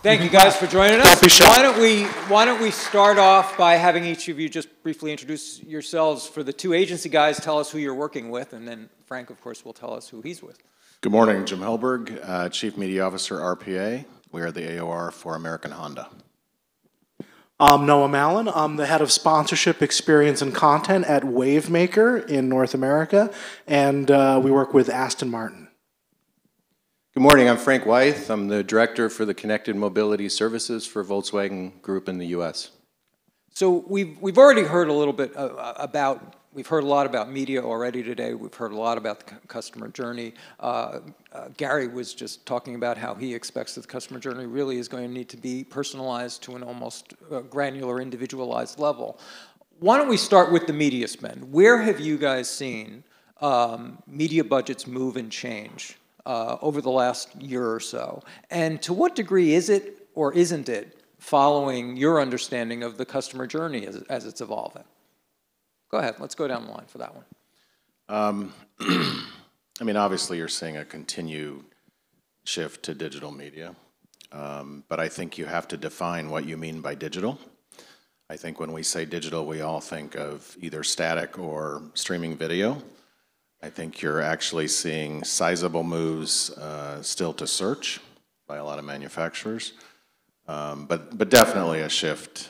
Thank you guys for joining us. Why don't we start off by having each of you just briefly introduce yourselves. For the two agency guys, tell us who you're working with, and then Frank, of course, will tell us who he's with. Good morning, Jim Helberg, Chief Media Officer, RPA. We are the AOR for American Honda. I'm Noah Mallon. I'm the head of sponsorship, experience, and content at Wavemaker in North America, and we work with Aston Martin. Good morning, I'm Frank Weith. I'm the Director for the Connected Mobility Services for Volkswagen Group in the U.S. So we've already heard a little bit we've heard a lot about media already today. We've heard a lot about the customer journey. Gary was just talking about how he expects that the customer journey really is going to need to be personalized to an almost granular, individualized level. Why don't we start with the media spend? Where have you guys seen media budgets move and change over the last year or so? And to what degree is it or isn't it following your understanding of the customer journey as it's evolving? Go ahead, let's go down the line for that one. I mean, obviously you're seeing a continued shift to digital media, but I think you have to define what you mean by digital. I think when we say digital, we all think of either static or streaming video. I think you're actually seeing sizable moves still to search by a lot of manufacturers, but definitely a shift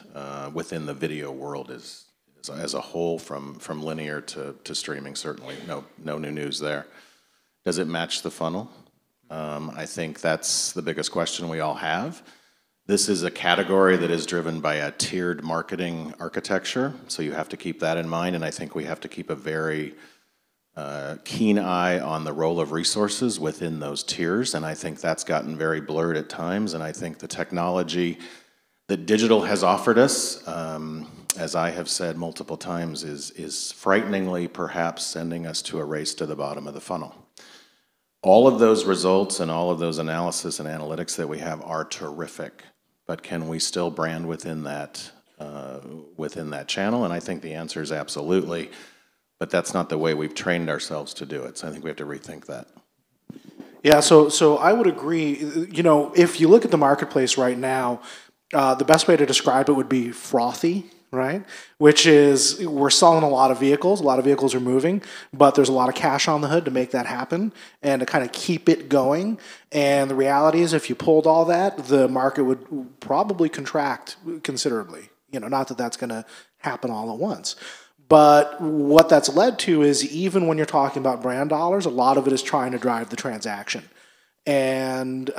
within the video world as a whole from linear to streaming. Certainly no new news there. Does it match the funnel? I think that's the biggest question we all have. This is a category that is driven by a tiered marketing architecture, so you have to keep that in mind, and I think we have to keep a very keen eye on the role of resources within those tiers, and I think that's gotten very blurred at times, and I think the technology that digital has offered us, as I have said multiple times, is frighteningly perhaps sending us to a race to the bottom of the funnel. All of those results and all of those analysis and analytics that we have are terrific, but can we still brand within that channel? And I think the answer is absolutely, but that's not the way we've trained ourselves to do it, so I think we have to rethink that. Yeah, so I would agree. You know, if you look at the marketplace right now, the best way to describe it would be frothy, right? Which is, we're selling a lot of vehicles are moving, but there's a lot of cash on the hood to make that happen and to kind of keep it going. And the reality is, if you pulled all that, the market would probably contract considerably. You know, not that that's going to happen all at once. But what that's led to is, even when you're talking about brand dollars, a lot of it is trying to drive the transaction. And,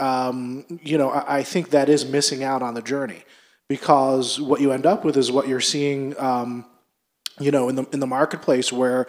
you know, I think that is missing out on the journey, because what you end up with is what you're seeing, you know, in the marketplace, where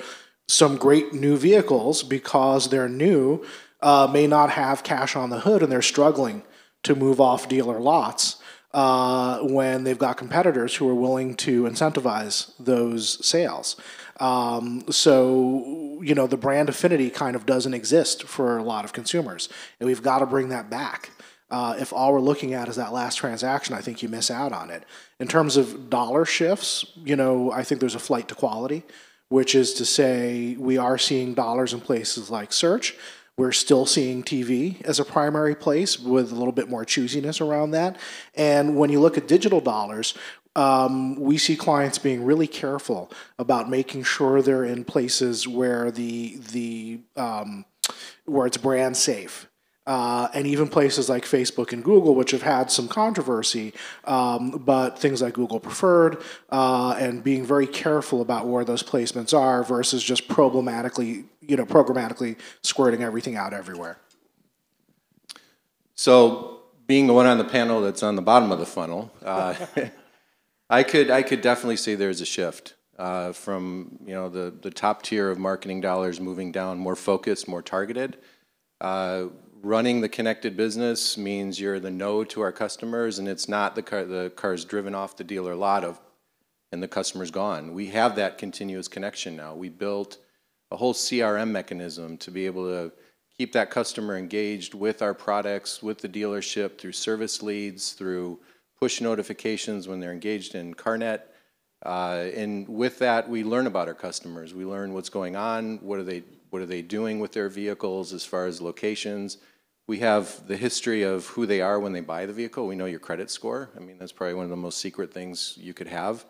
some great new vehicles, because they're new, may not have cash on the hood, and they're struggling to move off dealer lots when they've got competitors who are willing to incentivize those sales. So, you know, the brand affinity kind of doesn't exist for a lot of consumers, and we've got to bring that back. If all we're looking at is that last transaction, I think you miss out on it. In terms of dollar shifts, you know, I think there's a flight to quality, which is to say, we are seeing dollars in places like search. We're still seeing TV as a primary place with a little bit more choosiness around that. And when you look at digital dollars, we see clients being really careful about making sure they're in places where where it's brand safe. And even places like Facebook and Google, which have had some controversy, but things like Google Preferred, and being very careful about where those placements are versus just programmatically squirting everything out everywhere. So, being the one on the panel that's on the bottom of the funnel, I could definitely see there's a shift from, you know, the top tier of marketing dollars moving down, more focused, more targeted. Running the connected business means you're the node to our customers, and it's not the car's driven off the dealer lot and the customer's gone. We have that continuous connection now. We built a whole CRM mechanism to be able to keep that customer engaged with our products, with the dealership, through service leads, through push notifications when they're engaged in CarNet. And with that, we learn about our customers. We learn what's going on, what are they doing with their vehicles as far as locations. We have the history of who they are when they buy the vehicle. We know your credit score. I mean, that's probably one of the most secret things you could have.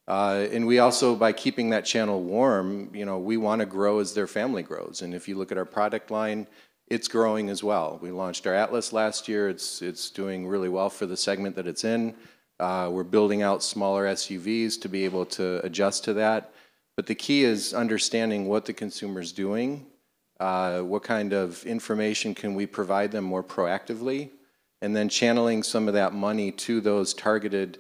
And we also, by keeping that channel warm, you know, we want to grow as their family grows. And if you look at our product line, it's growing as well. We launched our Atlas last year. It's doing really well for the segment that it's in. We're building out smaller SUVs to be able to adjust to that. But the key is understanding what the consumer's doing, what kind of information can we provide them more proactively, and then channeling some of that money to those targeted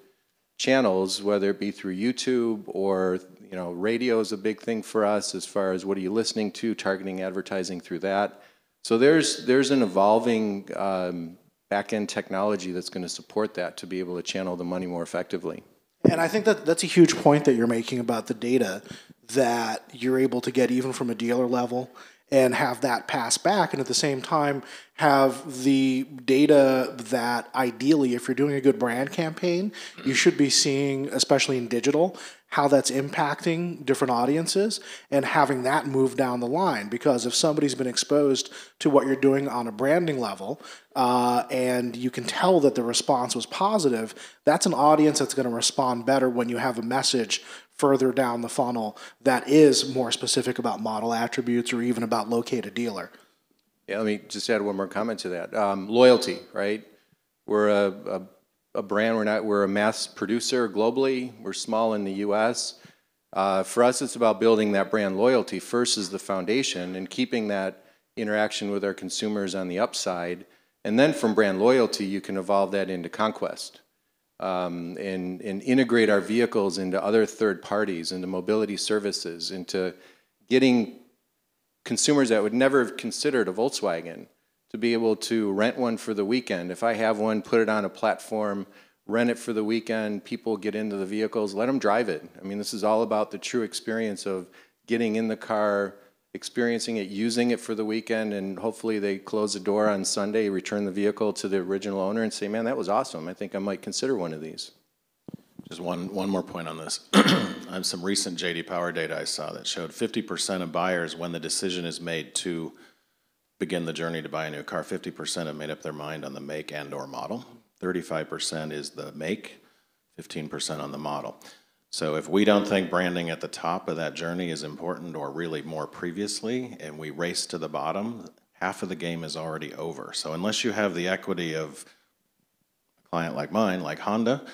channels, whether it be through YouTube or, you know, radio is a big thing for us as far as what are you listening to, targeting advertising through that. So there's an evolving back-end technology that's going to support that to be able to channel the money more effectively. And I think that that's a huge point that you're making about the data that you're able to get even from a dealer level and have that pass back, and at the same time have the data that ideally, if you're doing a good brand campaign, you should be seeing, especially in digital, how that's impacting different audiences and having that move down the line. Because if somebody's been exposed to what you're doing on a branding level and you can tell that the response was positive, that's an audience that's going to respond better when you have a message further down the funnel that is more specific about model attributes or even about locate a dealer. Yeah, let me just add one more comment to that. Loyalty, right? We're a brand, we're a mass producer globally, we're small in the US. For us, it's about building that brand loyalty. First is the foundation and keeping that interaction with our consumers on the upside. And then from brand loyalty, you can evolve that into conquest. And integrate our vehicles into other third parties, into mobility services, into getting consumers that would never have considered a Volkswagen to be able to rent one for the weekend. If I have one, put it on a platform, rent it for the weekend, people get into the vehicles, let them drive it. I mean, this is all about the true experience of getting in the car, experiencing it, using it for the weekend, and hopefully they close the door on Sunday, return the vehicle to the original owner and say, man, that was awesome. I think I might consider one of these. Just one more point on this. I have some recent J.D. Power data I saw that showed 50% of buyers, when the decision is made to begin the journey to buy a new car, 50% have made up their mind on the make and or model. 35% is the make, 15% on the model. So if we don't think branding at the top of that journey is important, or really more previously, and we race to the bottom, half of the game is already over. So unless you have the equity of a client like mine, like Honda,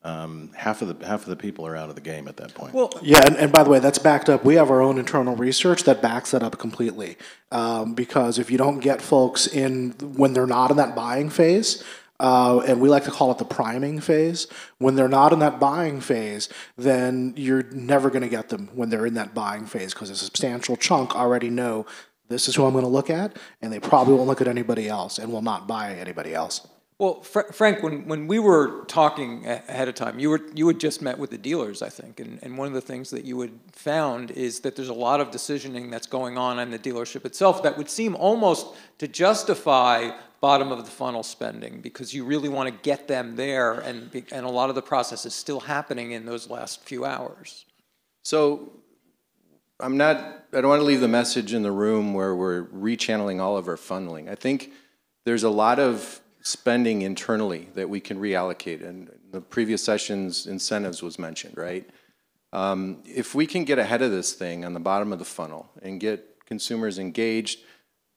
half of the people are out of the game at that point. Well, yeah, and by the way, that's backed up. We have our own internal research that backs that up completely. Because if you don't get folks in when they're not in that buying phase, and we like to call it the priming phase, when they're not in that buying phase, then you're never going to get them when they're in that buying phase, because a substantial chunk already know this is who I'm going to look at, and they probably won't look at anybody else and will not buy anybody else. Well, Frank, when we were talking ahead of time, you had just met with the dealers, I think, and one of the things that you had found is that there's a lot of decisioning that's going on in the dealership itself that would seem almost to justify bottom of the funnel spending, because you really want to get them there, and a lot of the process is still happening in those last few hours. So I don't want to leave the message in the room where we're rechanneling all of our funneling. I think there's a lot of spending internally that we can reallocate, and the previous sessions incentives was mentioned, right? If we can get ahead of this thing on the bottom of the funnel and get consumers engaged,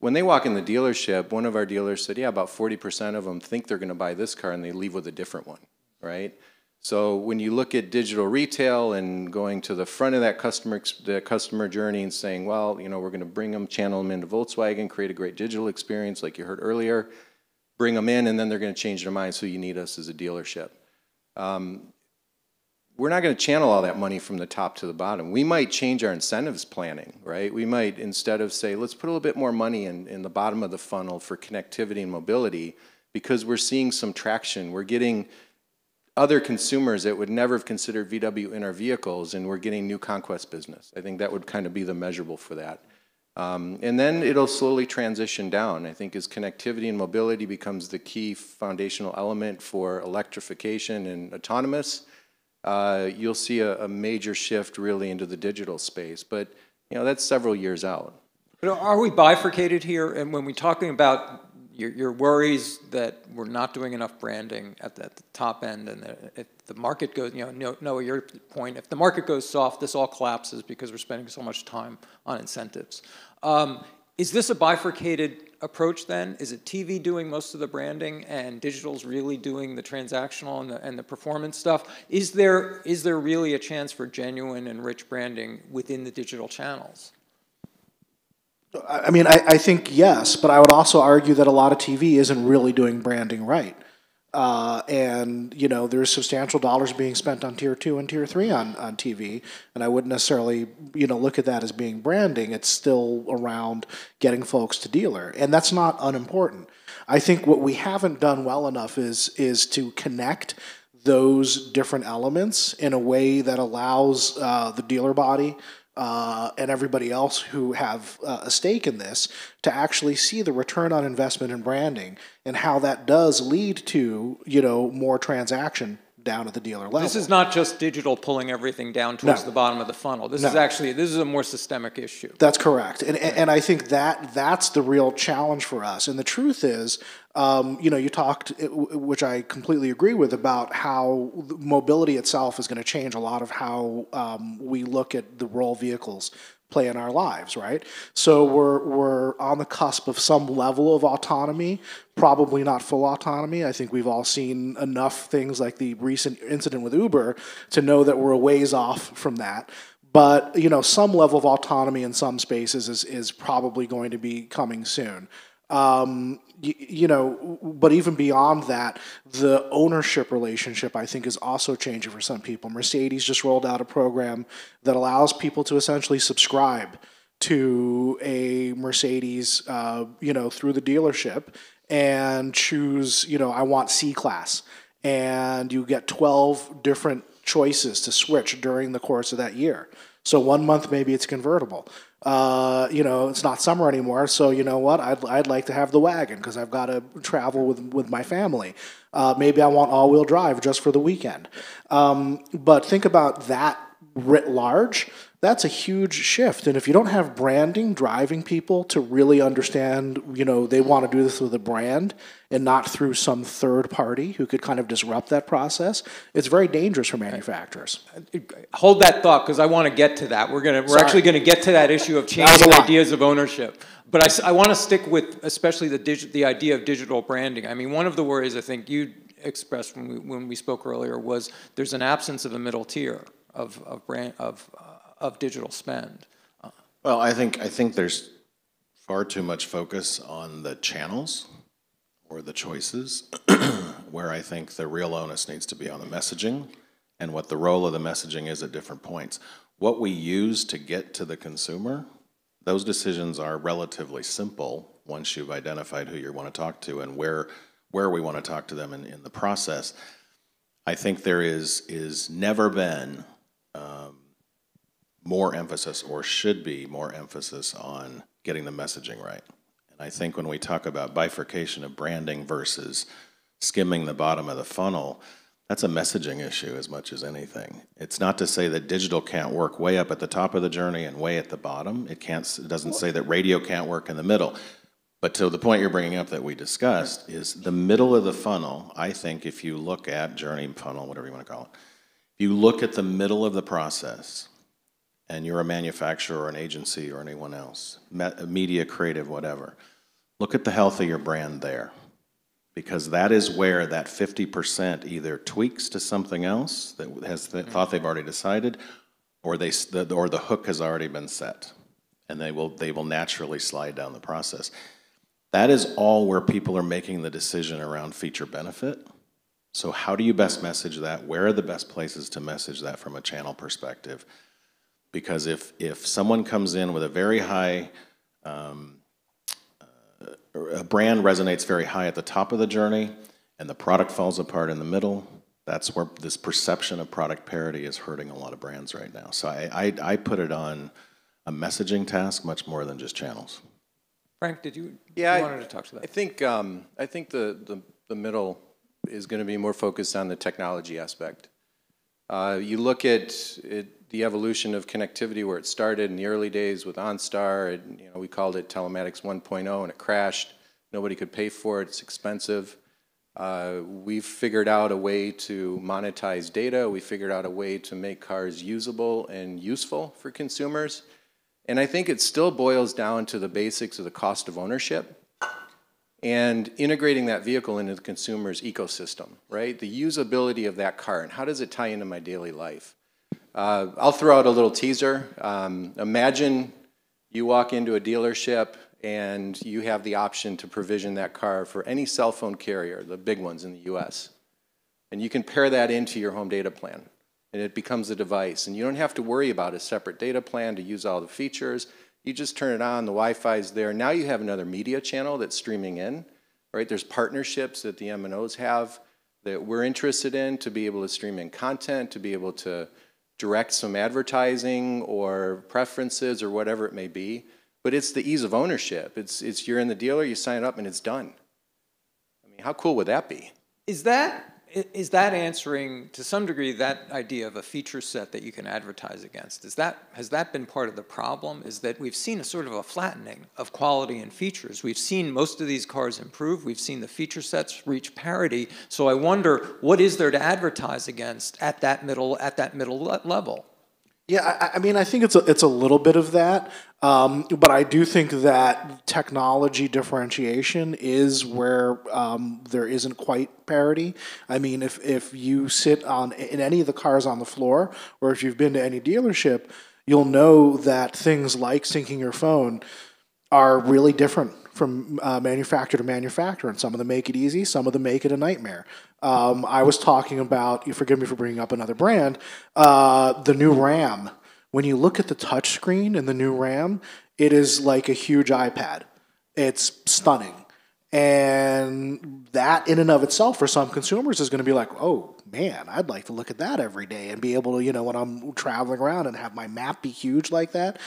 when they walk in the dealership, one of our dealers said, yeah, about 40% of them think they're going to buy this car and they leave with a different one, right? So when you look at digital retail and going to the front of that customer journey and saying, well, you know, we're going to bring them, channel them into Volkswagen, create a great digital experience like you heard earlier, bring them in, and then they're going to change their mind, so you need us as a dealership. We're not going to channel all that money from the top to the bottom. We might change our incentives planning, right? We might, instead of say, let's put a little bit more money in the bottom of the funnel for connectivity and mobility, because we're seeing some traction. We're getting other consumers that would never have considered VW in our vehicles, and we're getting new conquest business. I think that would kind of be the measurable for that. And then it'll slowly transition down. I think as connectivity and mobility becomes the key foundational element for electrification and autonomous, you'll see a major shift really into the digital space. But you know, that's several years out. But are we bifurcated here? And when we're talking about your worries that we're not doing enough branding at the top end, and if the market goes, Noah, your point, if the market goes soft, this all collapses because we're spending so much time on incentives. Is this a bifurcated approach then? Is it TV doing most of the branding and digital's really doing the transactional and the performance stuff? Is there really a chance for genuine and rich branding within the digital channels? I mean, I think yes, but I would also argue that a lot of TV isn't really doing branding right. And, there's substantial dollars being spent on Tier 2 and Tier 3 on TV, and I wouldn't necessarily, look at that as being branding. It's still around getting folks to dealer, and that's not unimportant. I think what we haven't done well enough is to connect those different elements in a way that allows the dealer body and everybody else who have a stake in this to actually see the return on investment in branding and how that does lead to, more transaction down at the dealer level. This is not just digital pulling everything down towards the bottom of the funnel. This is a more systemic issue. That's correct. And I think that's the real challenge for us. And the truth is, you talked, which I completely agree with, about how mobility itself is going to change a lot of how we look at the role vehicles play in our lives, right? So we're on the cusp of some level of autonomy, probably not full autonomy. I think we've all seen enough things like the recent incident with Uber to know that we're a ways off from that. But, some level of autonomy in some spaces is probably going to be coming soon. But even beyond that, the ownership relationship, I think, is also changing for some people. Mercedes just rolled out a program that allows people to essentially subscribe to a Mercedes, through the dealership and choose, I want C-Class. And you get 12 different choices to switch during the course of that year. So 1 month, maybe it's convertible. It's not summer anymore, so you know what? I'd like to have the wagon because I've got to travel with my family. Maybe I want all-wheel drive just for the weekend. But think about that writ large. That's a huge shift. And if you don't have branding driving people to really understand, they want to do this with a brand and not through some third party who could kind of disrupt that process, it's very dangerous for manufacturers. Hold that thought, because I want to get to that. We're actually going to get to that issue of changing ideas of ownership. But I want to stick with especially the idea of digital branding. I mean, one of the worries I think you expressed when we spoke earlier was there's an absence of a middle tier of digital spend. Well, I think there's far too much focus on the channels or the choices, where I think the real onus needs to be on the messaging and what the role of the messaging is at different points. What we use to get to the consumer, those decisions are relatively simple once you've identified who you want to talk to and where we want to talk to them in the process. I think there is never been more emphasis, or should be more emphasis, on getting the messaging right. And I think when we talk about bifurcation of branding versus skimming the bottom of the funnel, that's a messaging issue as much as anything. It's not to say that digital can't work way up at the top of the journey and way at the bottom. It doesn't say that radio can't work in the middle. But to the point you're bringing up that we discussed is the middle of the funnel. I think if you look at journey funnel, whatever you want to call it, if you look at the middle of the process, and you're a manufacturer or an agency or anyone else, media, creative, whatever, look at the health of your brand there. Because that is where that 50% either tweaks to something else that has thought they've already decided, or the hook has already been set, and they will naturally slide down the process. That is all where people are making the decision around feature benefit. So how do you best message that? Where are the best places to message that from a channel perspective? Because if someone comes in with a very high, a brand resonates very high at the top of the journey, and the product falls apart in the middle, that's where this perception of product parity is hurting a lot of brands right now. So I put it on a messaging task much more than just channels. Frank, you wanted to talk to that? I think the middle is going to be more focused on the technology aspect. You look at the evolution of connectivity, where it started in the early days with OnStar. We called it Telematics 1.0, and it crashed. Nobody could pay for it. It's expensive. We've figured out a way to monetize data. We figured out a way to make cars usable and useful for consumers. And I think it still boils down to the basics of the cost of ownership and integrating that vehicle into the consumer's ecosystem, right? The usability of that car and how does it tie into my daily life? I'll throw out a little teaser. Imagine you walk into a dealership and you have the option to provision that car for any cell phone carrier, the big ones in the US. And you can pair that into your home data plan. And it becomes a device. And you don't have to worry about a separate data plan to use all the features. You just turn it on, the Wi-Fi's there. Now you have another media channel that's streaming in, right? There's partnerships that the MNOs have that we're interested in to be able to stream in content, to be able to direct some advertising or preferences or whatever it may be. But it's the ease of ownership. It's you're in the dealer, you sign up, and it's done. I mean, how cool would that be? Is that answering, to some degree, that idea of a feature set that you can advertise against? Has that been part of the problem? Is that we've seen a sort of a flattening of quality and features. We've seen most of these cars improve. We've seen the feature sets reach parity. So I wonder, what is there to advertise against at that middle level? Yeah, I mean, I think it's a little bit of that, but I do think that technology differentiation is where there isn't quite parity. I mean, if you sit in any of the cars on the floor, or if you've been to any dealership, you'll know that things like syncing your phone are really different from manufacturer to manufacturer, and some of them make it easy, some of them make it a nightmare. I was talking about, you forgive me for bringing up another brand, the new Ram. When you look at the touchscreen in the new Ram, it is like a huge iPad. It's stunning. And that in and of itself for some consumers is going to be like, oh man, I'd like to look at that every day and be able to, when I'm traveling around and have my map be huge like that.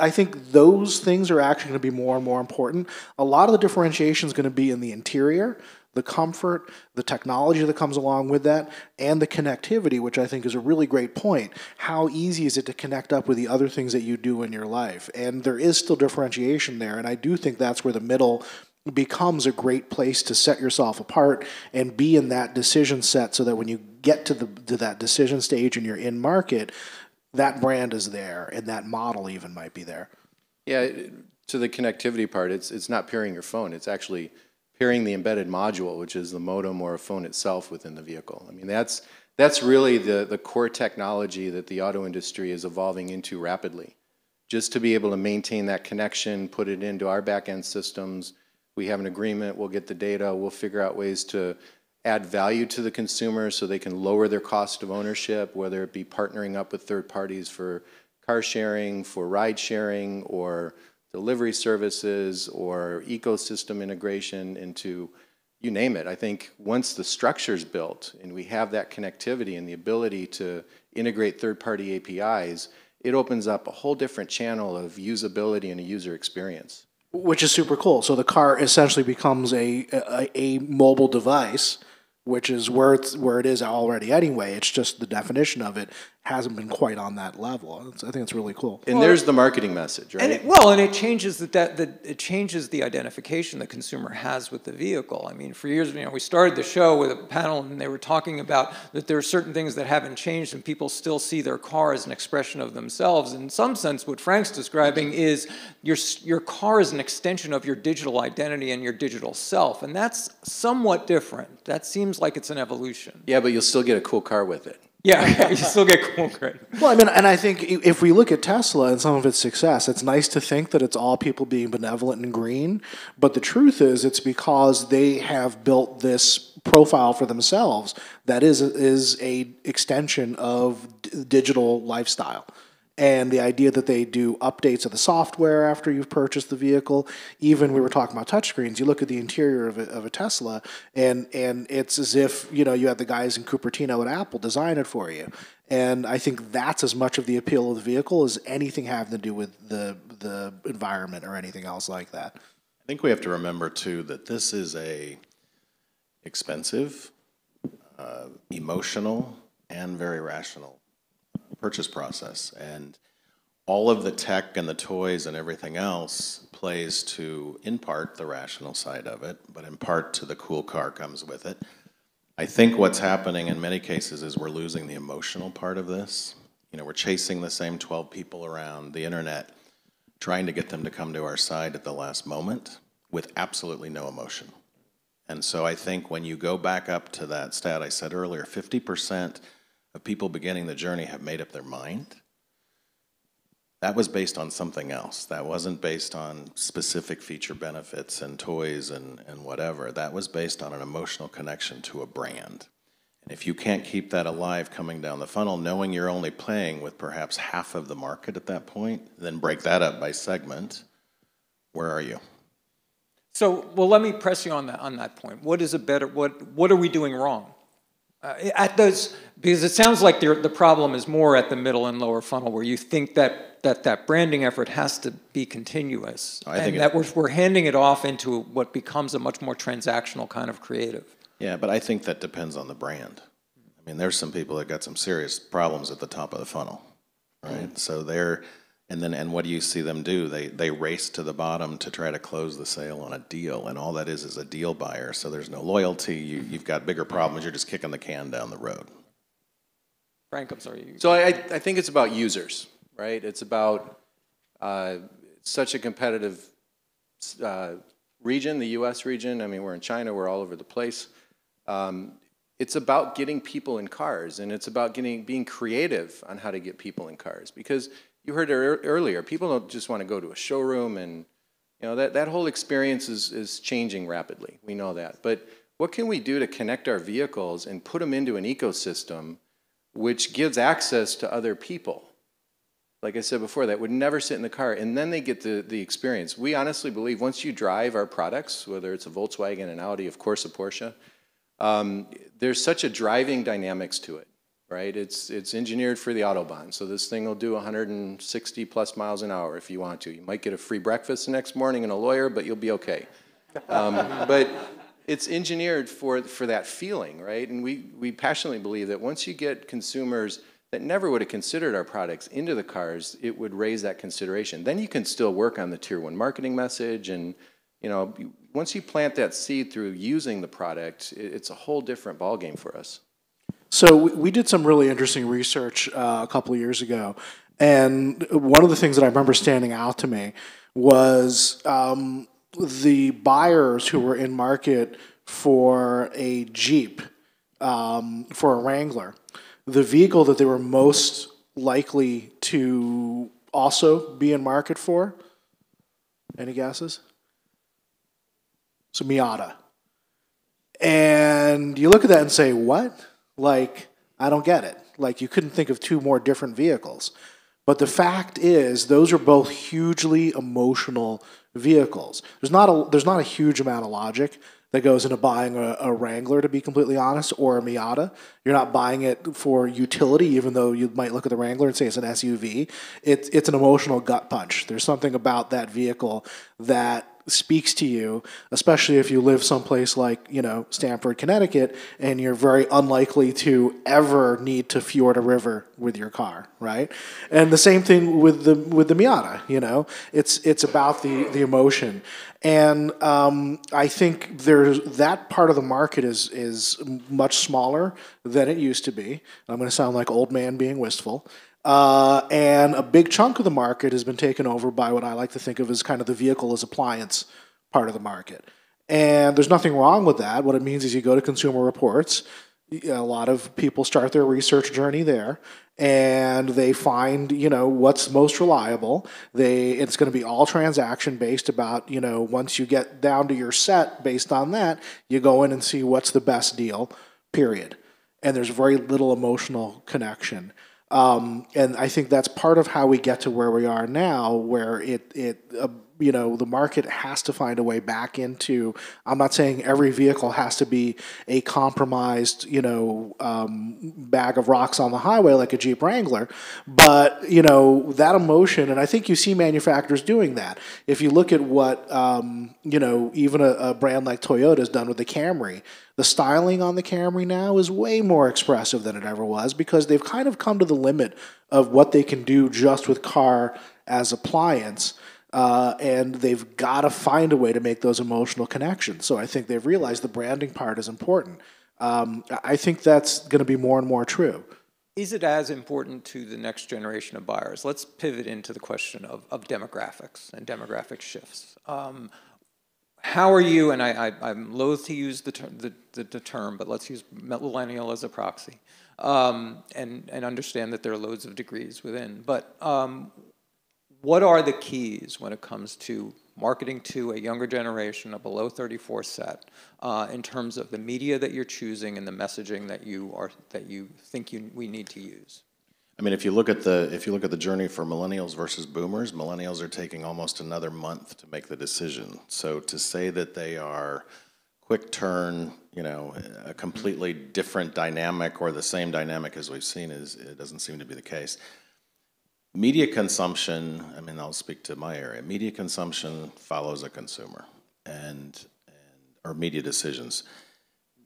I think those things are actually going to be more and more important. A lot of the differentiation is going to be in the interior, the comfort, the technology that comes along with that, and the connectivity, which I think is a really great point. How easy is it to connect up with the other things that you do in your life? And there is still differentiation there, and I do think that's where the middle becomes a great place to set yourself apart and be in that decision set, so that when you get to that decision stage and you're in market, that brand is there and that model even might be there. Yeah, to the connectivity part, it's not pairing your phone. It's actually pairing the embedded module, which is the modem or a phone itself within the vehicle. I mean, that's really the core technology that the auto industry is evolving into rapidly. Just to be able to maintain that connection, put it into our back-end systems. We have an agreement, we'll get the data, we'll figure out ways to add value to the consumer so they can lower their cost of ownership, whether it be partnering up with third parties for car sharing, for ride sharing, or delivery services, or ecosystem integration into, you name it. I think once the structure's built and we have that connectivity and the ability to integrate third-party APIs, it opens up a whole different channel of usability and a user experience. Which is super cool. So the car essentially becomes a mobile device, which is where it is already anyway. It's just the definition of it hasn't been quite on that level. I think it's really cool. And there's the marketing message, right? And it changes it changes the identification the consumer has with the vehicle. I mean, for years, we started the show with a panel, and they were talking about that there are certain things that haven't changed, and people still see their car as an expression of themselves. In some sense, what Frank's describing is your car is an extension of your digital identity and your digital self, and that's somewhat different. That seems like it's an evolution. Yeah, but you'll still get a cool car with it. Yeah, you still get cool credit. Well, I mean, and I think if we look at Tesla and some of its success, it's nice to think that it's all people being benevolent and green, but the truth is it's because they have built this profile for themselves that is a extension of digital lifestyle. And the idea that they do updates of the software after you've purchased the vehicle. Even we were talking about touchscreens. You look at the interior of a Tesla, and it's as if you had the guys in Cupertino at Apple design it for you. And I think that's as much of the appeal of the vehicle as anything having to do with the environment or anything else like that. I think we have to remember too that this is a expensive, emotional, and very rational purchase process. And all of the tech and the toys and everything else plays to, in part, the rational side of it, but in part to the cool car comes with it. I think what's happening in many cases is we're losing the emotional part of this. You know, we're chasing the same 12 people around the internet, trying to get them to come to our side at the last moment with absolutely no emotion. And so I think when you go back up to that stat I said earlier, 50% of people beginning the journey have made up their mind. That was based on something else. That wasn't based on specific feature benefits and toys and whatever. That was based on an emotional connection to a brand. And if you can't keep that alive coming down the funnel, knowing you're only playing with perhaps half of the market at that point, then break that up by segment, where are you? So, well, let me press you on that point. What is a better? What are we doing wrong? At those, because it sounds like the problem is more at the middle and lower funnel, where you think that branding effort has to be continuous, that we're handing it off into what becomes a much more transactional kind of creative. Yeah, but I think that depends on the brand. I mean, there's some people that got some serious problems at the top of the funnel, right? So and what do you see them do? They race to the bottom to try to close the sale on a deal, and all that is a deal buyer. So there's no loyalty. You've got bigger problems. You're just kicking the can down the road. Frank, I'm sorry. So I think it's about users, right? It's about such a competitive region, the U.S. region. I mean, we're in China. We're all over the place. It's about getting people in cars, and it's about being creative on how to get people in cars. Because you heard it earlier, people don't just want to go to a showroom, and you know that whole experience is changing rapidly. We know that. But what can we do to connect our vehicles and put them into an ecosystem which gives access to other people? Like I said before, that would never sit in the car, and then they get the experience. We honestly believe once you drive our products, whether it's a Volkswagen, an Audi, of course a Porsche, there's such a driving dynamics to it, right? It's engineered for the Autobahn, so this thing will do 160 plus miles an hour if you want to. You might get a free breakfast the next morning and a lawyer, but you'll be okay. But it's engineered for that feeling, right? And we passionately believe that once you get consumers that never would have considered our products into the cars, it would raise that consideration. Then you can still work on the tier 1 marketing message, and you know, once you plant that seed through using the product, it's a whole different ballgame for us. So we did some really interesting research a couple of years ago, and one of the things that I remember standing out to me was the buyers who were in market for a Jeep, for a Wrangler. The vehicle that they were most likely to also be in market for, any guesses? So Miata. And you look at that and say, what? Like, I don't get it. Like, you couldn't think of two more different vehicles. But the fact is, those are both hugely emotional vehicles. There's not a huge amount of logic that goes into buying a Wrangler, to be completely honest, or a Miata. You're not buying it for utility, even though you might look at the Wrangler and say it's an SUV. It's an emotional gut punch. There's something about that vehicle that speaks to you, especially if you live someplace like, you know, Stamford, Connecticut, and you're very unlikely to ever need to fjord a river with your car, right? And the same thing with the Miata, you know, it's about the emotion. And I think that part of the market is much smaller than it used to be. I'm going to sound like old man being wistful. And a big chunk of the market has been taken over by what I like to think of as kind of the vehicle as appliance part of the market. And there's nothing wrong with that. What it means is you go to Consumer Reports, a lot of people start their research journey there, and they find, you know, what's most reliable. It's going to be all transaction based about, you know, once you get down to your set based on that, you go in and see what's the best deal, period. And there's very little emotional connection. And I think that's part of how we get to where we are now, where the market has to find a way back into, I'm not saying every vehicle has to be a compromised, bag of rocks on the highway like a Jeep Wrangler, but, that emotion, and I think you see manufacturers doing that. If you look at what, even a brand like Toyota has done with the Camry, the styling on the Camry now is way more expressive than it ever was because they've kind of come to the limit of what they can do just with car as appliance. And they've got to find a way to make those emotional connections. So I think they've realized the branding part is important. I think that's going to be more and more true. Is it as important to the next generation of buyers? Let's pivot into the question of demographics and demographic shifts. How are you, and I'm loath to use the term, but let's use millennial as a proxy, and understand that there are loads of degrees within. But what are the keys when it comes to marketing to a younger generation, a below 34 set, in terms of the media that you're choosing and the messaging that you think we need to use? I mean, if you look at the journey for millennials versus boomers, millennials are taking almost another month to make the decision. So to say that they are quick turn, a completely different dynamic or the same dynamic as we've seen it doesn't seem to be the case. Media consumption, I mean, I'll speak to my area. Media consumption follows a consumer or media decisions.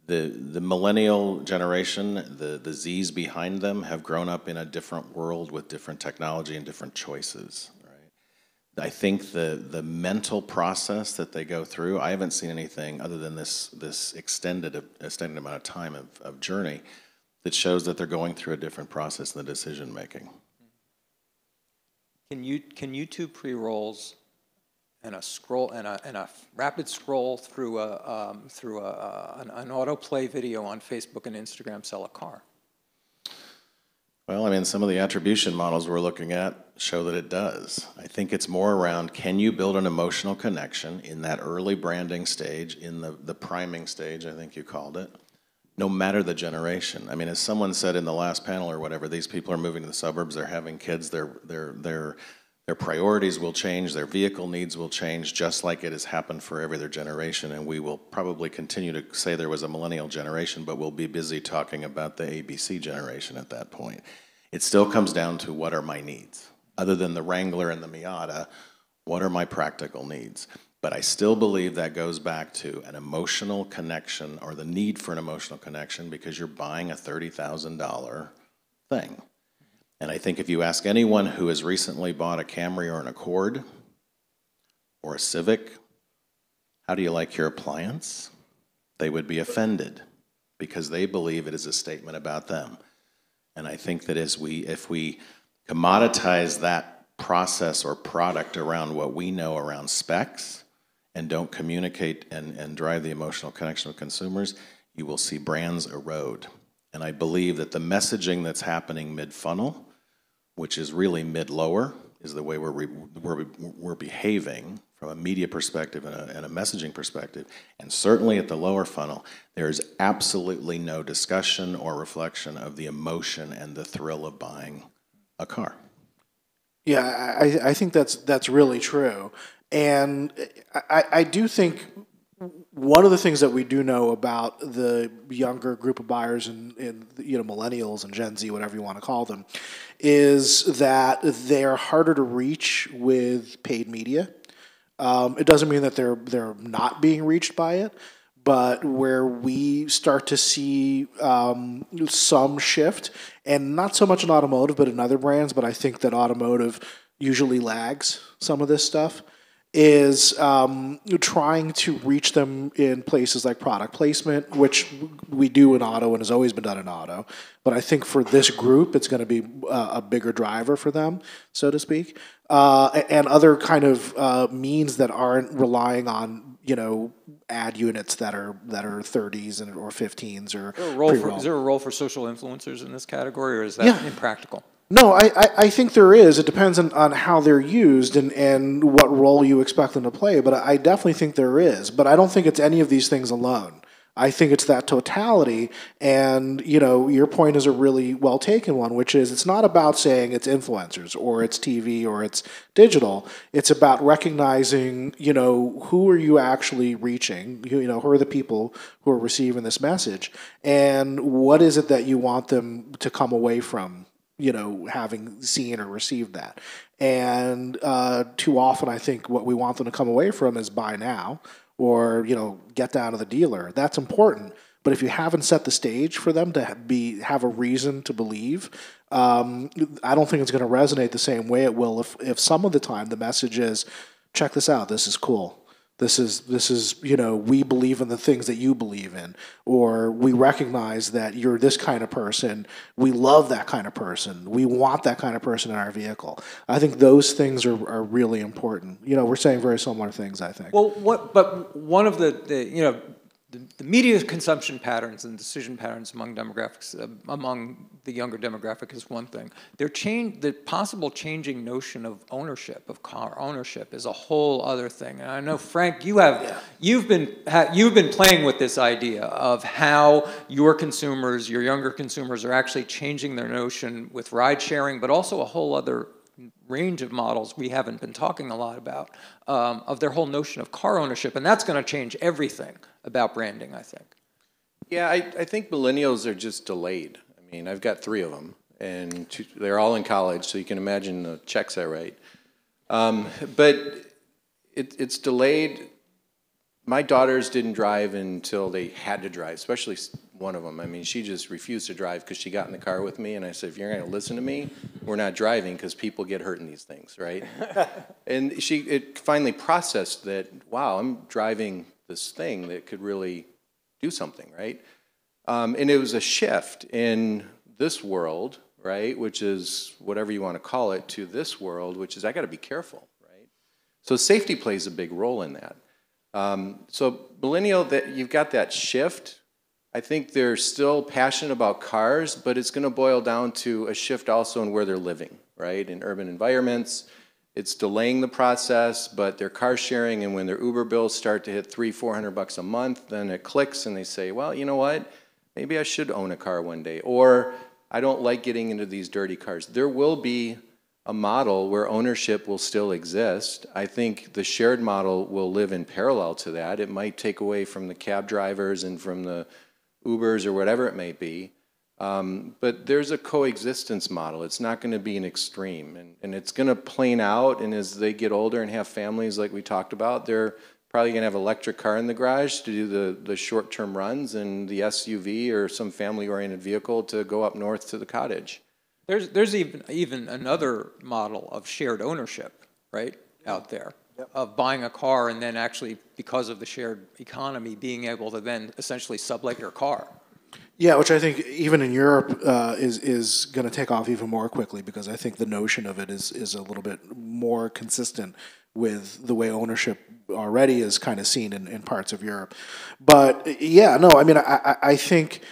The millennial generation, the Zs behind them have grown up in a different world with different technology and different choices, right? I think the mental process that they go through, I haven't seen anything other than this extended amount of time of journey that shows that they're going through a different process in the decision making. Can you two pre-rolls and a rapid scroll through an autoplay video on Facebook and Instagram sell a car? Well, I mean, some of the attribution models we're looking at show that it does. I think it's more around, can you build an emotional connection in that early branding stage, in the priming stage, I think you called it, no matter the generation. I mean, as someone said in the last panel or whatever, these people are moving to the suburbs, they're having kids, their priorities will change, their vehicle needs will change, just like it has happened for every other generation, and we will probably continue to say there was a millennial generation, but we'll be busy talking about the ABC generation at that point. It still comes down to, what are my needs? Other than the Wrangler and the Miata, what are my practical needs? But I still believe that goes back to an emotional connection, or the need for an emotional connection, because you're buying a $30,000 thing. And I think if you ask anyone who has recently bought a Camry or an Accord or a Civic, how do you like your appliance? They would be offended because they believe it is a statement about them. And I think that if we commoditize that process or product around what we know around specs and don't communicate and drive the emotional connection with consumers, you will see brands erode. And I believe that the messaging that's happening mid-funnel, which is really mid-lower, is the way we're behaving from a media perspective and a messaging perspective. And certainly at the lower funnel, there's absolutely no discussion or reflection of the emotion and the thrill of buying a car. Yeah, I think that's really true. And I do think one of the things that we do know about the younger group of buyers and millennials and Gen Z, whatever you want to call them, is that they're harder to reach with paid media. It doesn't mean that they're not being reached by it, but where we start to see some shift, and not so much in automotive, but in other brands, but I think that automotive usually lags some of this stuff, is trying to reach them in places like product placement, which we do in auto and has always been done in auto. But I think for this group, it's going to be a bigger driver for them, so to speak, and other kind of means that aren't relying on ad units that are 30s or 15s or is there a role for social influencers in this category, or is that impractical? No, I think there is. It depends on how they're used and what role you expect them to play, but I definitely think there is. But I don't think it's any of these things alone. I think it's that totality, and your point is a really well taken one, which is it's not about saying it's influencers or it's TV or it's digital. It's about recognizing, who are you actually reaching? Who are the people who are receiving this message, and what is it that you want them to come away from, having seen or received that. And too often, I think what we want them to come away from is buy now, or get down to the dealer. That's important, but if you haven't set the stage for them to have a reason to believe, I don't think it's going to resonate the same way it will if some of the time the message is, check this out, this is cool. This is we believe in the things that you believe in, or we recognize that you're this kind of person. We love that kind of person. We want that kind of person in our vehicle. I think those things are really important. We're saying very similar things, I think. Well, but one of the media consumption patterns and decision patterns among demographics, among the younger demographic is one thing. The possible changing notion of ownership, of car ownership, is a whole other thing. And I know, Frank, you've been playing with this idea of how your younger consumers, are actually changing their notion with ride sharing, but also a whole other range of models we haven't been talking a lot about, of their whole notion of car ownership, and that's going to change everything about branding, I think. Yeah, I think millennials are just delayed. I mean, I've got 3 of them, and they're all in college, so you can imagine the checks I write. But it's delayed. My daughters didn't drive until they had to drive, especially one of them. I mean, she just refused to drive because she got in the car with me, and I said, if you're going to listen to me, we're not driving because people get hurt in these things, right? And it finally processed that, wow, I'm driving this thing that could really do something, right? And it was a shift in this world, right, which is whatever you want to call it, to this world, which is I got to be careful, right? So safety plays a big role in that. So millennial, that you've got that shift. I think they're still passionate about cars, but it's going to boil down to a shift also in where they're living, right? In urban environments, it's delaying the process, but they're car sharing, and when their Uber bills start to hit $300-400 a month, then it clicks and they say, well, you know what? Maybe I should own a car one day, or I don't like getting into these dirty cars. There will be a model where ownership will still exist. I think the shared model will live in parallel to that. It might take away from the cab drivers and from the Ubers or whatever it may be. But there's a coexistence model. It's not going to be an extreme. And it's going to plane out, and as they get older and have families like we talked about, they're probably going to have an electric car in the garage to do the short-term runs, and the SUV or some family-oriented vehicle to go up north to the cottage. There's even another model of shared ownership, right, out there, of buying a car and then actually, because of the shared economy, being able to then essentially sublet your car. Yeah, which I think even in Europe is going to take off even more quickly, because I think the notion of it is a little bit more consistent with the way ownership already is kind of seen in parts of Europe. But yeah, no, I mean, I think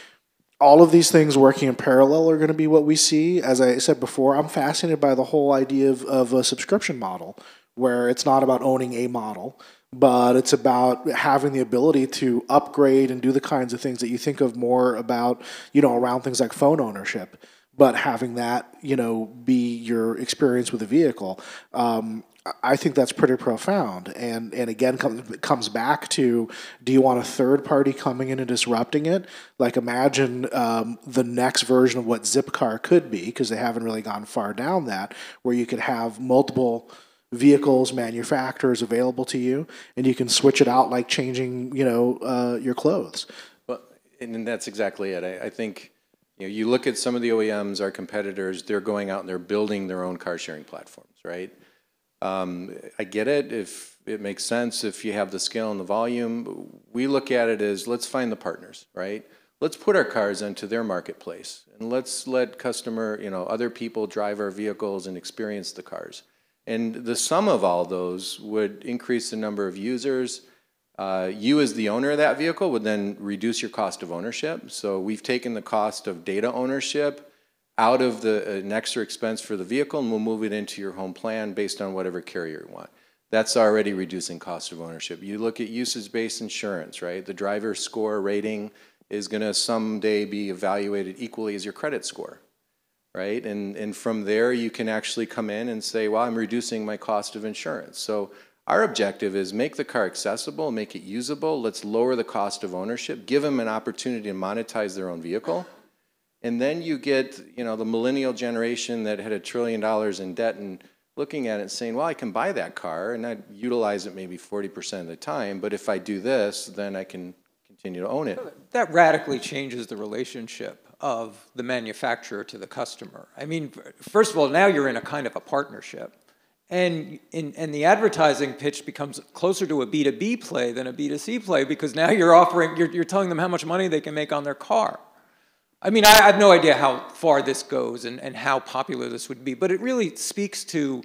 all of these things working in parallel are going to be what we see. As I said before, I'm fascinated by the whole idea of a subscription model, where it's not about owning a model, but it's about having the ability to upgrade and do the kinds of things that you think of more about, around things like phone ownership, but having that, be your experience with a vehicle. I think that's pretty profound. And again, comes back to, do you want a third party coming in and disrupting it? Like, imagine the next version of what Zipcar could be, because they haven't really gone far down that, where you could have multiple vehicles, manufacturers available to you, and you can switch it out like changing, your clothes. Well, and that's exactly it. I think, you look at some of the OEMs, our competitors, they're going out and they're building their own car sharing platforms, right? I get it if it makes sense, if you have the scale and the volume. We look at it as, let's find the partners, right? Let's put our cars into their marketplace, and let's let other people drive our vehicles and experience the cars. And the sum of all those would increase the number of users. You as the owner of that vehicle would then reduce your cost of ownership. So we've taken the cost of data ownership out of an extra expense for the vehicle, and we'll move it into your home plan based on whatever carrier you want. That's already reducing cost of ownership. You look at usage-based insurance, right? The driver score rating is going to someday be evaluated equally as your credit score, right? And from there, you can actually come in and say, well, I'm reducing my cost of insurance. So our objective is make the car accessible, make it usable. Let's lower the cost of ownership, give them an opportunity to monetize their own vehicle. And then you get, you know, the millennial generation that had $1 trillion in debt and looking at it and saying, well, I can buy that car and I'd utilize it maybe 40% of the time, but if I do this, then I can continue to own it. That radically changes the relationship of the manufacturer to the customer. I mean, first of all, now you're in a kind of a partnership. And the advertising pitch becomes closer to a B2B play than a B2C play, because now you're telling them how much money they can make on their car. I mean, I have no idea how far this goes and how popular this would be, but it really speaks to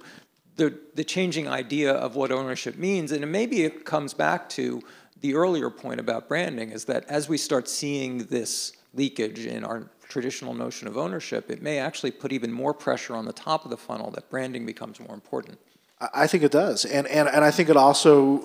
the changing idea of what ownership means. And maybe it comes back to the earlier point about branding, is that as we start seeing this leakage in our traditional notion of ownership, it may actually put even more pressure on the top of the funnel, that branding becomes more important. I think it does. And I think it also,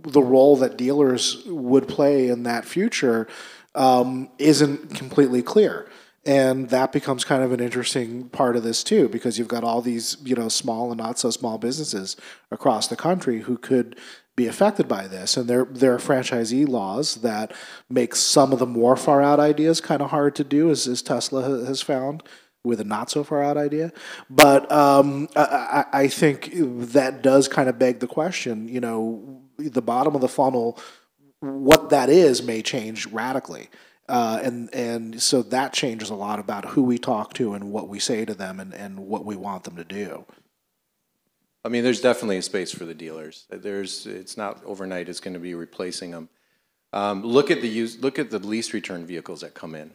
the role that dealers would play in that future isn't completely clear. And that becomes kind of an interesting part of this too, because you've got all these, you know, small and not so small businesses across the country who could be affected by this. And there are franchisee laws that make some of the more far out ideas kind of hard to do, as Tesla has found with a not so far out idea. But I think that does kind of beg the question, you know, the bottom of the funnel, what that is may change radically. And so that changes a lot about who we talk to and what we say to them and what we want them to do. I mean, there's definitely a space for the dealers. It's not overnight it's going to be replacing them. Look at the lease return vehicles that come in.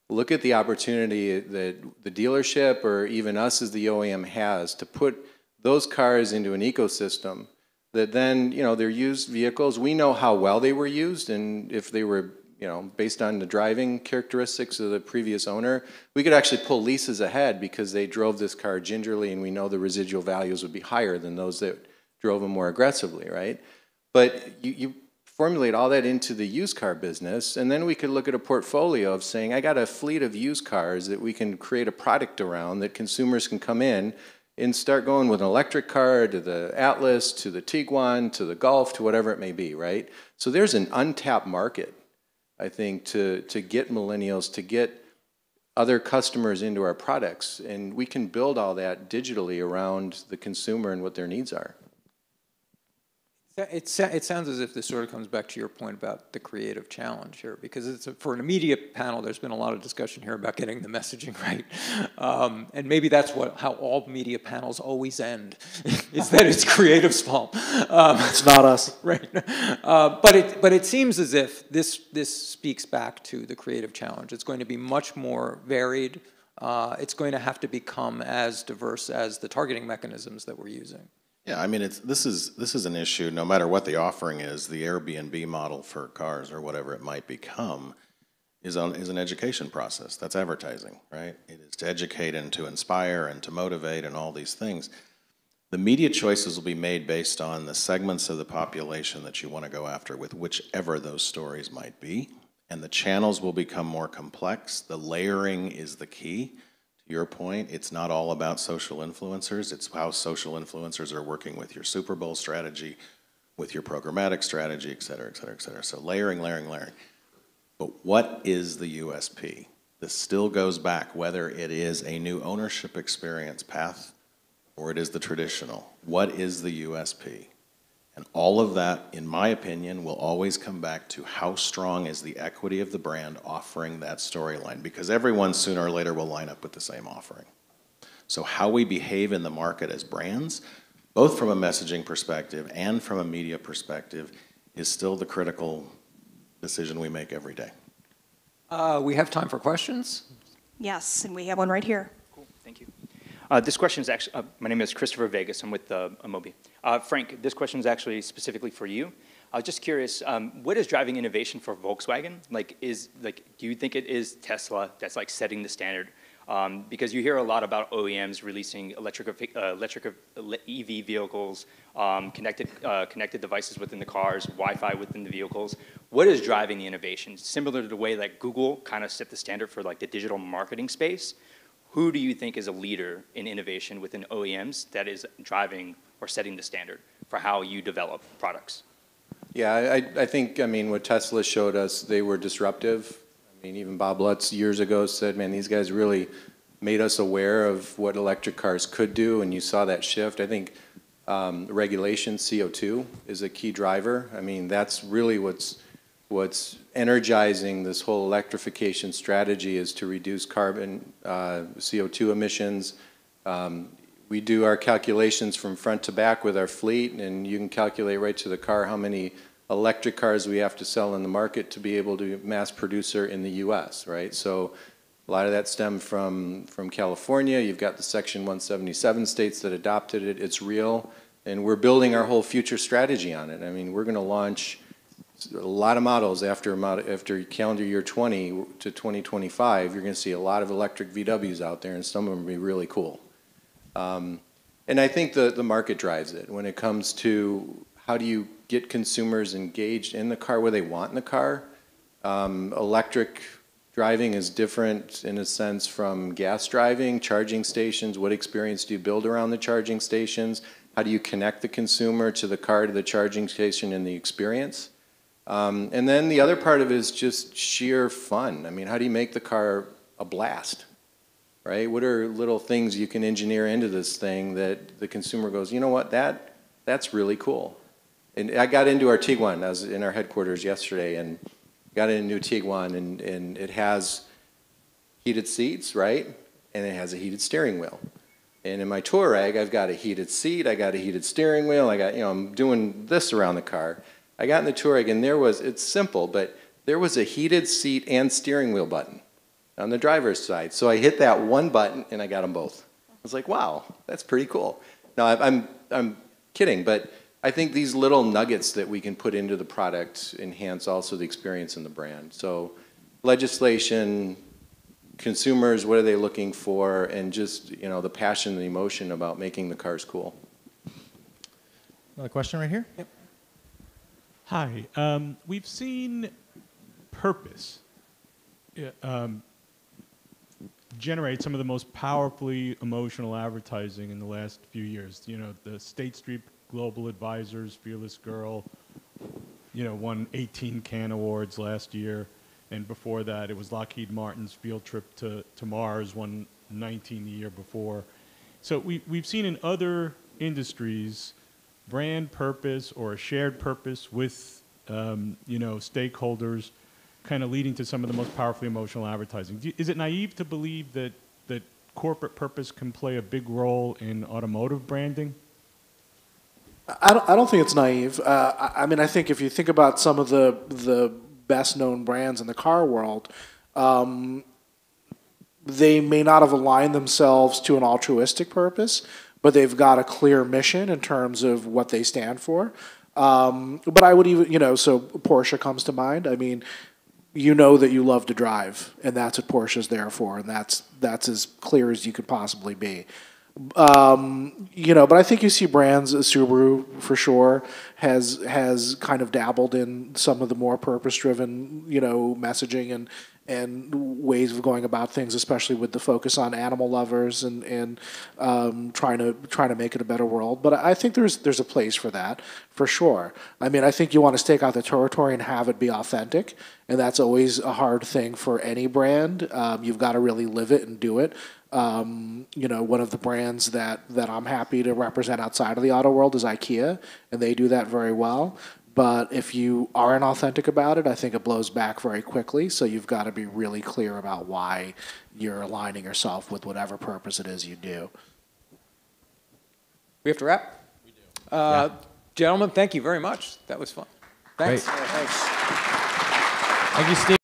Look at the opportunity that the dealership or even us as the OEM has to put those cars into an ecosystem that then, you know, they're used vehicles. We know how well they were used, and if they were, you know, based on the driving characteristics of the previous owner, we could actually pull leases ahead because they drove this car gingerly, and we know the residual values would be higher than those that drove them more aggressively, right? But you formulate all that into the used car business, and then we could look at a portfolio of saying, I got a fleet of used cars that we can create a product around that consumers can come in and start going with an electric car to the Atlas, to the Tiguan, to the Golf, to whatever it may be, right? So there's an untapped market, I think, to get millennials, to get other customers into our products, and we can build all that digitally around the consumer and what their needs are. It sounds as if this sort of comes back to your point about the creative challenge here, because for an immediate panel, there's been a lot of discussion here about getting the messaging right, and maybe that's how all media panels always end, is that it's creative fault. It's not us, right? But it seems as if this speaks back to the creative challenge. It's going to be much more varied. It's going to have to become as diverse as the targeting mechanisms that we're using. Yeah, I mean, this is an issue. No matter what the offering is, the Airbnb model for cars or whatever it might become is an education process. That's advertising, right? It is to educate and to inspire and to motivate and all these things. The media choices will be made based on the segments of the population that you want to go after with whichever those stories might be, and the channels will become more complex. The layering is the key. Your point, it's not all about social influencers. It's how social influencers are working with your Super Bowl strategy, with your programmatic strategy, et cetera, et cetera, et cetera. So layering. But what is the USP? This still goes back, whether it is a new ownership experience path or it is the traditional. What is the USP? And all of that, in my opinion, will always come back to how strong is the equity of the brand offering that storyline, because everyone sooner or later will line up with the same offering. So how we behave in the market as brands, both from a messaging perspective and from a media perspective, is still the critical decision we make every day. We have time for questions. Yes, and we have one right here. Cool, thank you. This question is actually, my name is Christopher Vegas, I'm with Amobi. Frank, this question is actually specifically for you. I was just curious, what is driving innovation for Volkswagen? Do you think it is Tesla that's like setting the standard? Because you hear a lot about OEMs releasing electric EV vehicles, connected devices within the cars, Wi-Fi within the vehicles. What is driving the innovation? Similar to the way that Google kind of set the standard for like the digital marketing space, who do you think is a leader in innovation within OEMs that is driving or setting the standard for how you develop products? Yeah, I think, what Tesla showed us, they were disruptive. Even Bob Lutz years ago said, man, these guys really made us aware of what electric cars could do, and you saw that shift. I think regulation, CO2, is a key driver. That's really what's energizing this whole electrification strategy, is to reduce carbon, CO2 emissions. We do our calculations from front to back with our fleet, and you can calculate right to the car how many electric cars we have to sell in the market to be able to mass producer in the US, right? So a lot of that stemmed from California. You've got the Section 177 states that adopted it. It's real, and we're building our whole future strategy on it. We're going to launch a lot of models after calendar year 20 to 2025. You're going to see a lot of electric VWs out there, and some of them will be really cool. And I think the market drives it when it comes to how do you get consumers engaged in the car, where they want in the car. Electric driving is different in a sense from gas driving, charging stations. What experience do you build around the charging stations? How do you connect the consumer to the car, to the charging station, and the experience? And then the other part of it is just sheer fun. How do you make the car a blast, right? What are little things you can engineer into this thing that the consumer goes, you know what, that's really cool. And I got into our Tiguan. I was in our headquarters yesterday and got in a new Tiguan, and it has heated seats, right? And it has a heated steering wheel. And in my Touareg, I've got a heated seat, I got a heated steering wheel, I'm doing this around the car. I got in the Touareg, and it's simple, but there was a heated seat and steering wheel button on the driver's side. So I hit that one button, and I got them both. I was like, wow, that's pretty cool. No, I'm kidding, but I think these little nuggets that we can put into the product enhance also the experience in the brand. So legislation, consumers, what are they looking for, and just the passion and the emotion about making the cars cool. Another question right here. Yep. Hi. We've seen purpose generate some of the most powerfully emotional advertising in the last few years. The State Street Global Advisors, Fearless Girl, won 18 Cannes Awards last year. And before that, it was Lockheed Martin's Field Trip to Mars, won 19 the year before. So we've seen in other industries brand purpose or a shared purpose with stakeholders kind of leading to some of the most powerfully emotional advertising. Is it naive to believe that corporate purpose can play a big role in automotive branding? I don't think it's naive. I think if you think about some of the best-known brands in the car world, they may not have aligned themselves to an altruistic purpose, but they've got a clear mission in terms of what they stand for. But I would even, so Porsche comes to mind. that you love to drive, and that's what Porsche's there for, and that's as clear as you could possibly be. But I think you see brands, Subaru for sure has kind of dabbled in some of the more purpose-driven, messaging and ways of going about things, especially with the focus on animal lovers and trying to make it a better world. But I think there's a place for that, for sure. I think you want to stake out the territory and have it be authentic, and that's always a hard thing for any brand. You've got to really live it and do it. One of the brands that I'm happy to represent outside of the auto world is IKEA, and they do that very well. But if you aren't authentic about it, I think it blows back very quickly. So you've got to be really clear about why you're aligning yourself with whatever purpose it is you do. We have to wrap? We do. Gentlemen, thank you very much. That was fun. Thanks. Great. Yeah, thanks. Thank you, Steve.